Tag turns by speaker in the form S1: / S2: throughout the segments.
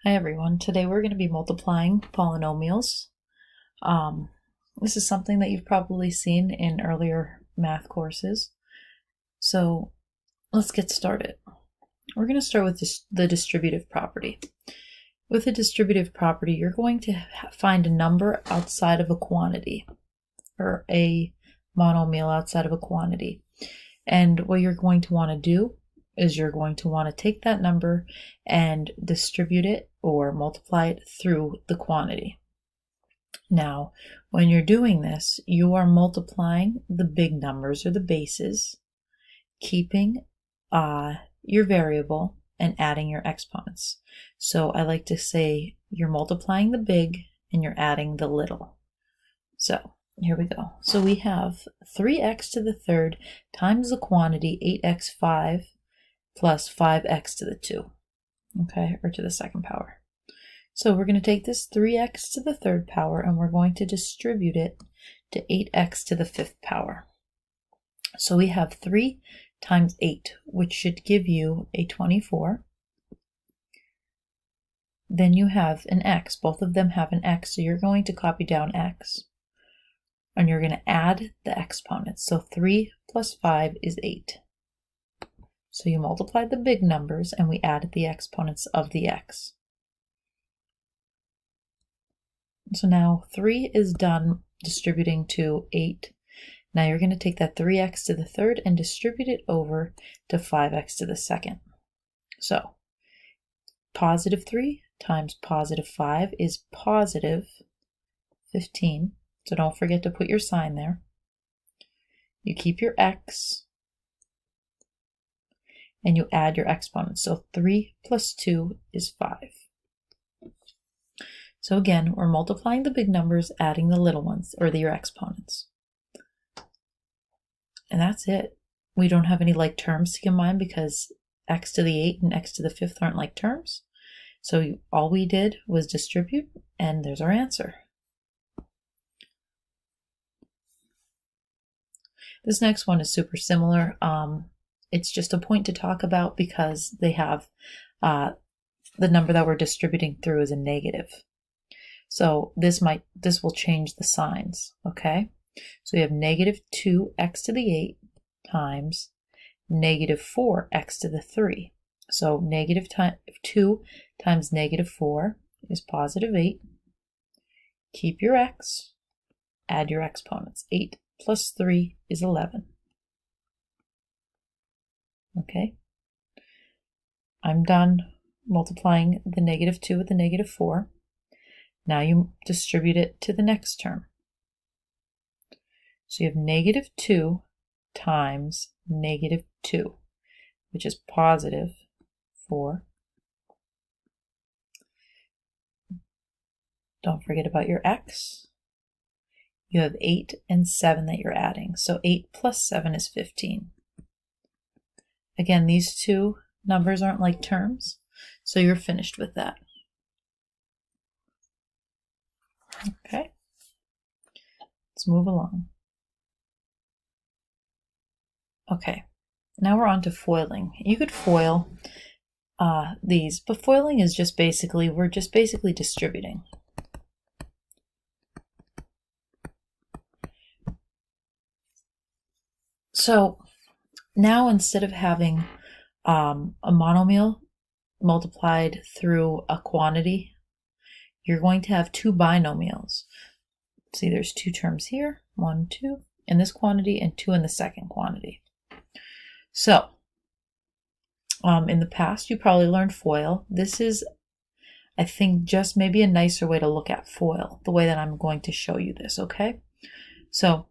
S1: Hi everyone, today we're going to be multiplying polynomials. This is something that you've probably seen in earlier math courses. So let's get started. We're going to start with the distributive property. With a distributive property, you're going to find a number outside of a quantity, or a monomial outside of a quantity. And what you're going to want to do is you're going to want to take that number and distribute it or multiply it through the quantity. Now, when you're doing this, you are multiplying the big numbers or the bases, keeping your variable and adding your exponents. So I like to say you're multiplying the big and you're adding the little. So here we go. So we have 3x to the third times the quantity 8x5 plus 5x to the 2, okay, or to the second power. So we're going to take this 3x to the third power and we're going to distribute it to 8x to the fifth power. So we have 3 times 8, which should give you a 24. Then you have an x. Both of them have an x, so you're going to copy down x. And you're going to add the exponents. So 3 plus 5 is 8. So you multiplied the big numbers and we added the exponents of the x. So now 3 is done distributing to 8. Now you're going to take that 3x to the third and distribute it over to 5x to the second. So positive 3 times positive 5 is positive 15. So don't forget to put your sign there. You keep your x and you add your exponents. So 3 plus 2 is 5. So again, we're multiplying the big numbers, adding the little ones, or your exponents. And that's it. We don't have any like terms to combine because x to the 8 and x to the 5th aren't like terms. So all we did was distribute, and there's our answer. This next one is super similar. It's just a point to talk about because they have the number that we're distributing through is a negative. So this will change the signs, okay? So we have negative 2x to the 8 times negative 4x to the 3. So negative 2 times negative 4 is positive 8. Keep your x, add your exponents. 8 plus 3 is 11. Okay, I'm done multiplying the negative 2 with the negative 4. Now you distribute it to the next term. So you have negative 2 times negative 2, which is positive 4. Don't forget about your x. You have 8 and 7 that you're adding. So 8 plus 7 is 15. Again, these two numbers aren't like terms, so you're finished with that. Okay, let's move along. Okay, now we're on to foiling. You could foil these, but foiling is just basically, we're just basically distributing. So now instead of having a monomial multiplied through a quantity, you're going to have two binomials. See, there's two terms here, 1, 2 in this quantity and 2 in the second quantity. So in the past, you probably learned FOIL. This is, I think, just maybe a nicer way to look at FOIL, the way that I'm going to show you this, okay? So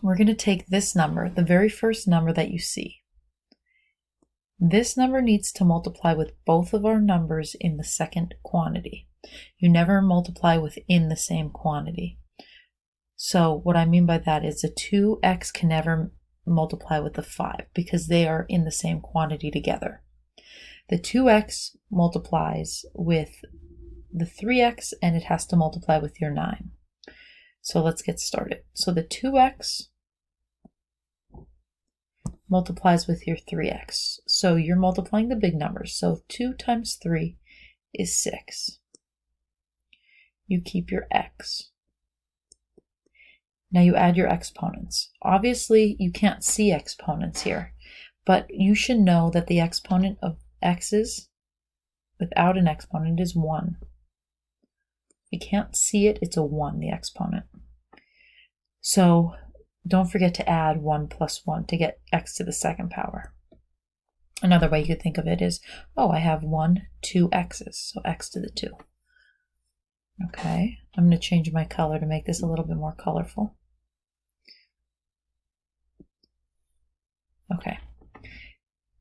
S1: we're going to take this number, the very first number that you see. This number needs to multiply with both of our numbers in the second quantity. You never multiply within the same quantity. So what I mean by that is the 2x can never multiply with the 5 because they are in the same quantity together. The 2x multiplies with the 3x and it has to multiply with your 9. So let's get started. So the 2x multiplies with your 3x. So you're multiplying the big numbers. So 2 times 3 is 6. You keep your x. Now you add your exponents. Obviously, you can't see exponents here, but you should know that the exponent of x's without an exponent is 1. You can't see it, it's a 1, the exponent. So don't forget to add 1 plus 1 to get x to the second power. Another way you could think of it is, oh, I have 2 x's, so x to the 2. Okay, I'm going to change my color to make this a little bit more colorful. Okay,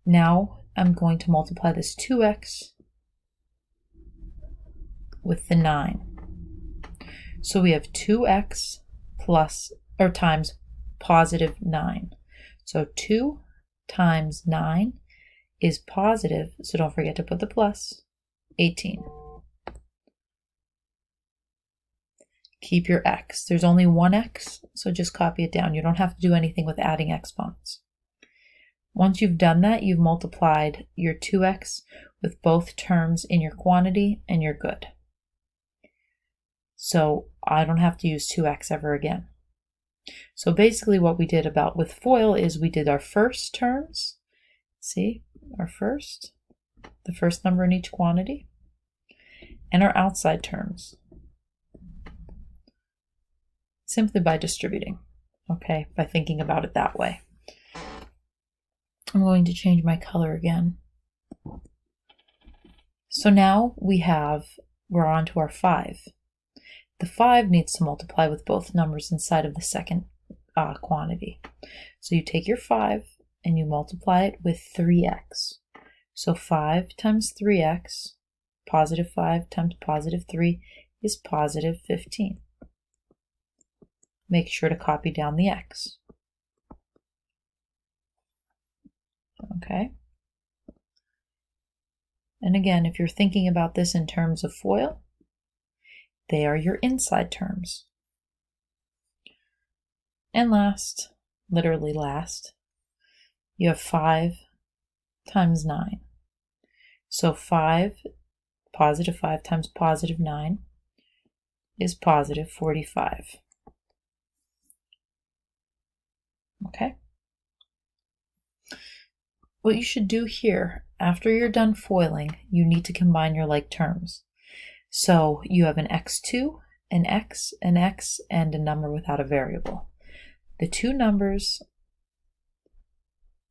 S1: now I'm going to multiply this 2x with the 9. So we have 2x plus, or times positive 9. So 2 times 9 is positive, so don't forget to put the plus, 18. Keep your x. There's only one x, so just copy it down. You don't have to do anything with adding exponents. Once you've done that, you've multiplied your 2x with both terms in your quantity, and you're good. So I don't have to use 2x ever again. So basically what we did with FOIL is we did our first terms, see, the first number in each quantity, and our outside terms, simply by distributing, okay, by thinking about it that way. I'm going to change my color again. So now we're on to our 5. The 5 needs to multiply with both numbers inside of the second quantity. So you take your 5 and you multiply it with 3x. So 5 times 3x, positive 5 times positive 3 is positive 15. Make sure to copy down the x. Okay. And again, if you're thinking about this in terms of FOIL, they are your inside terms. And last, literally last, you have 5 times 9. So positive 5 times positive 9 is positive 45. Okay? What you should do here, after you're done foiling, you need to combine your like terms. So you have an x2, an x, and a number without a variable. The two numbers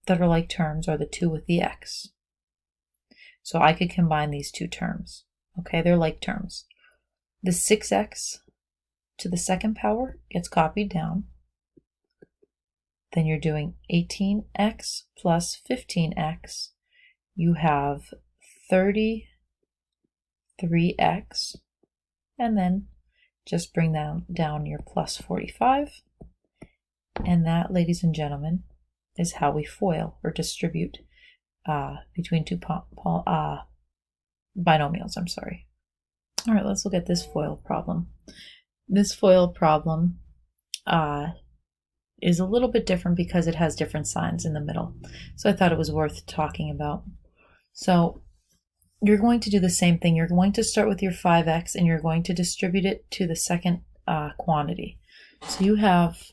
S1: that are like terms are the 2 with the x. So I could combine these two terms. Okay, they're like terms. The 6x to the second power gets copied down. Then you're doing 18x plus 15x. You have 33x. And then just bring down your plus 45. And that, ladies and gentlemen, is how we FOIL or distribute between two binomials. I'm sorry. All right, let's look at this FOIL problem. This FOIL problem is a little bit different because it has different signs in the middle. So I thought it was worth talking about. So you're going to do the same thing. You're going to start with your 5x and you're going to distribute it to the second quantity. So you have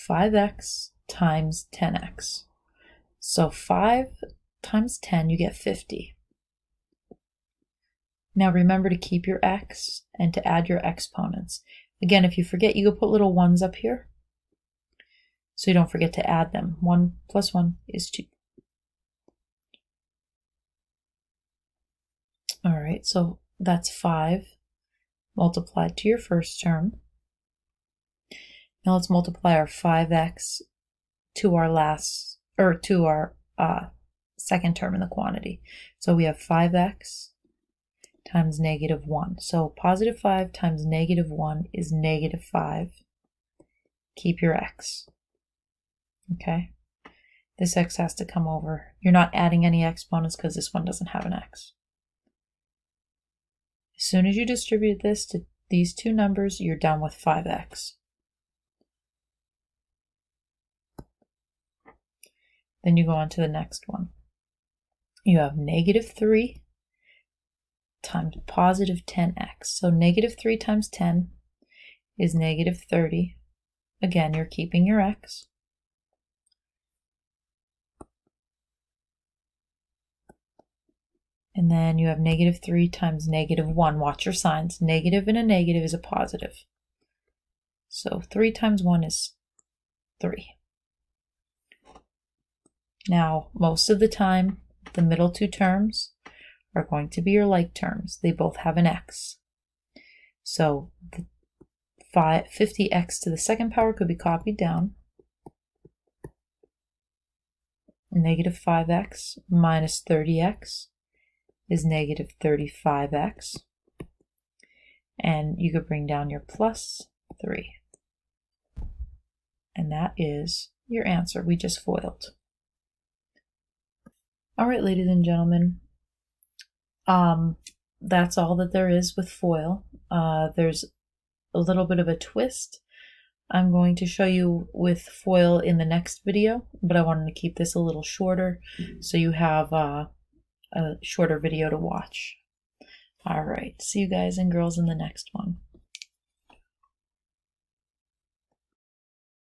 S1: 5x times 10x. So 5 times 10, you get 50. Now remember to keep your x and to add your exponents. Again, if you forget, you can put little ones up here so you don't forget to add them. 1 plus 1 is 2. All right, so that's 5 multiplied to your first term. Now let's multiply our 5x to our second term in the quantity. So we have 5x times negative 1. So positive 5 times negative 1 is negative 5. Keep your x. Okay? This x has to come over. You're not adding any exponents because this one doesn't have an x. As soon as you distribute this to these two numbers, you're done with 5x. Then you go on to the next one. You have negative 3 times positive 10x. So negative 3 times 10 is negative 30. Again, you're keeping your x. And then you have negative 3 times negative 1. Watch your signs. Negative and a negative is a positive. So 3 times 1 is 3. Now, most of the time, the middle two terms are going to be your like terms. They both have an x. So the 50x to the second power could be copied down. Negative 5x minus 30x is negative 35x. And you could bring down your plus 3. And that is your answer. We just FOILed. All right, ladies and gentlemen, that's all that there is with FOIL. There's a little bit of a twist I'm going to show you with FOIL in the next video, but I wanted to keep this a little shorter so you have a shorter video to watch. All right, see you guys and girls in the next one.